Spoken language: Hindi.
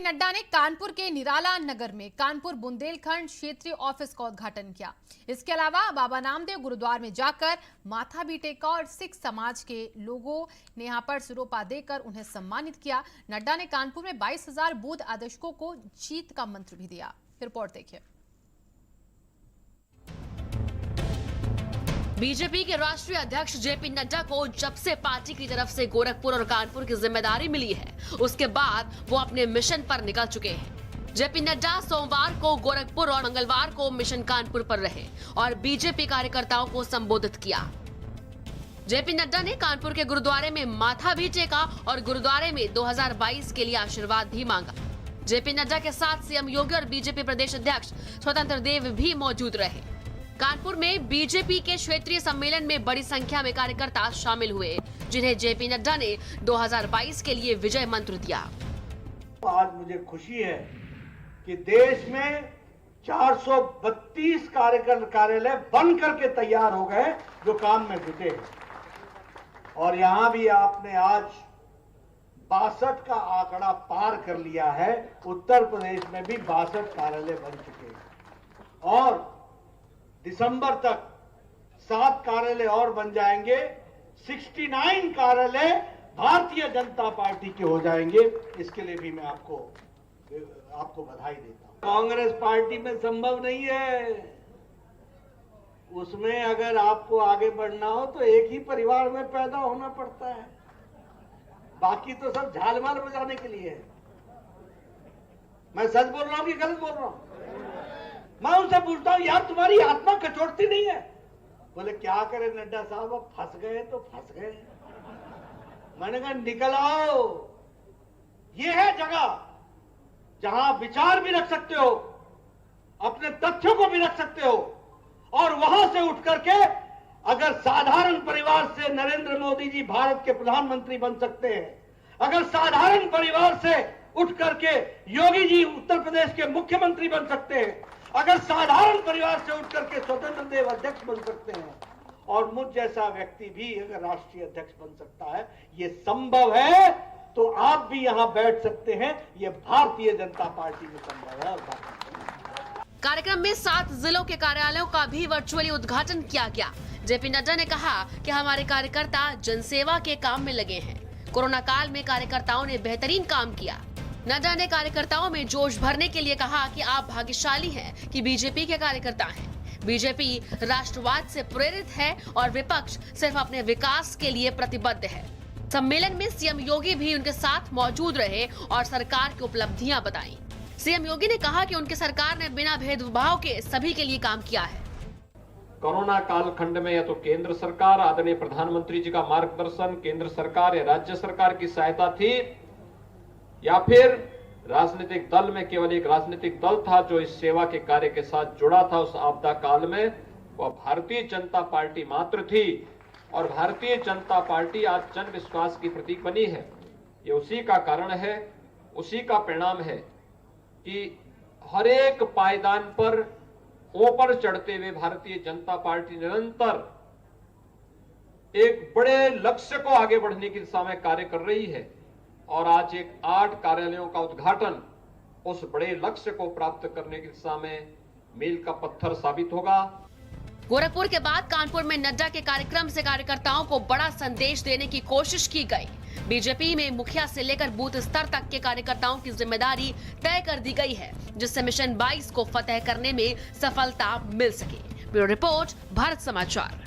नड्डा ने कानपुर के निराला नगर में कानपुर बुंदेलखंड क्षेत्रीय ऑफिस का उद्घाटन किया। इसके अलावा बाबा नामदेव गुरुद्वार में जाकर माथा भी टेका और सिख समाज के लोगों ने यहां पर सिरोपा देकर उन्हें सम्मानित किया। नड्डा ने कानपुर में 22,000 बूथ आदर्शकों को जीत का मंत्र भी दिया। रिपोर्ट देखिए। बीजेपी के राष्ट्रीय अध्यक्ष जेपी नड्डा को जब से पार्टी की तरफ से गोरखपुर और कानपुर की जिम्मेदारी मिली है, उसके बाद वो अपने मिशन पर निकल चुके हैं। जेपी नड्डा सोमवार को गोरखपुर और मंगलवार को मिशन कानपुर पर रहे और बीजेपी कार्यकर्ताओं को संबोधित किया। जेपी नड्डा ने कानपुर के गुरुद्वारे में माथा भी टेका और गुरुद्वारे में 2022 के लिए आशीर्वाद भी मांगा। जेपी नड्डा के साथ सीएम योगी और बीजेपी प्रदेश अध्यक्ष स्वतंत्र देव भी मौजूद रहे। कानपुर में बीजेपी के क्षेत्रीय सम्मेलन में बड़ी संख्या में कार्यकर्ता शामिल हुए, जिन्हें जेपी नड्डा ने 2022 के लिए विजय मंत्र दिया। आज मुझे खुशी है कि देश में 432 कार्यालय बन करके तैयार हो गए जो काम में जुटे हैं। और यहां भी आपने आज 62 का आंकड़ा पार कर लिया है। उत्तर प्रदेश में भी 62 कार्यालय बन चुके हैं और दिसंबर तक 7 कार्यालय और बन जाएंगे। 69 कार्यालय भारतीय जनता पार्टी के हो जाएंगे। इसके लिए भी मैं आपको बधाई देता हूं। कांग्रेस पार्टी में संभव नहीं है। उसमें अगर आपको आगे बढ़ना हो तो एक ही परिवार में पैदा होना पड़ता है, बाकी तो सब झालमाल बजाने के लिए है। मैं सच बोल रहा हूं कि गलत बोल रहा हूं? मैं उनसे पूछता हूं, यार तुम्हारी आत्मा कचोटती नहीं है? बोले क्या करें नड्डा साहब, अब फंस गए तो फंस गए। मैंने कहा निकल आओ, ये है जगह जहां विचार भी रख सकते हो, अपने तथ्यों को भी रख सकते हो और वहां से उठ करके अगर साधारण परिवार से नरेंद्र मोदी जी भारत के प्रधानमंत्री बन सकते हैं, अगर साधारण परिवार से उठ करके योगी जी उत्तर प्रदेश के मुख्यमंत्री बन सकते हैं, अगर साधारण परिवार से उठ करके स्वतंत्र देव अध्यक्ष बन सकते हैं और मुझ जैसा व्यक्ति भी अगर राष्ट्रीय अध्यक्ष बन सकता है, ये संभव है, तो आप भी यहां बैठ सकते हैं। ये भारतीय जनता पार्टी में संभव है। कार्यक्रम में 7 जिलों के कार्यालयों का भी वर्चुअली उद्घाटन किया गया। जेपी नड्डा ने कहा कि हमारे कार्यकर्ता जनसेवा के काम में लगे हैं। कोरोना काल में कार्यकर्ताओं ने बेहतरीन काम किया। नड्डा ने कार्यकर्ताओं में जोश भरने के लिए कहा कि आप भाग्यशाली हैं कि बीजेपी के कार्यकर्ता हैं। बीजेपी राष्ट्रवाद से प्रेरित है और विपक्ष सिर्फ अपने विकास के लिए प्रतिबद्ध है। सम्मेलन में सीएम योगी भी उनके साथ मौजूद रहे और सरकार की उपलब्धियां बताई। सीएम योगी ने कहा कि उनकी सरकार ने बिना भेदभाव के सभी के लिए काम किया है। कोरोना कालखंड में या तो केंद्र सरकार, आदरणीय प्रधानमंत्री जी का मार्गदर्शन, केंद्र सरकार या राज्य सरकार की सहायता थी, या फिर राजनीतिक दल में केवल एक राजनीतिक दल था जो इस सेवा के कार्य के साथ जुड़ा था उस आपदा काल में, वह भारतीय जनता पार्टी मात्र थी। और भारतीय जनता पार्टी आज जन विश्वास की प्रतीक बनी है। ये उसी का कारण है, उसी का परिणाम है कि हर एक पायदान पर ऊपर चढ़ते हुए भारतीय जनता पार्टी निरंतर एक बड़े लक्ष्य को आगे बढ़ने की दिशा में कार्य कर रही है और आज एक 8 कार्यालयों का उद्घाटन उस बड़े लक्ष्य को प्राप्त करने की दिशा में मील का पत्थर साबित होगा। गोरखपुर के बाद कानपुर में नड्डा के कार्यक्रम से कार्यकर्ताओं को बड़ा संदेश देने की कोशिश की गई। बीजेपी में मुखिया से लेकर बूथ स्तर तक के कार्यकर्ताओं की जिम्मेदारी तय कर दी गई है, जिससे मिशन 22 को फतेह करने में सफलता मिल सके। ब्यूरो रिपोर्ट, भारत समाचार।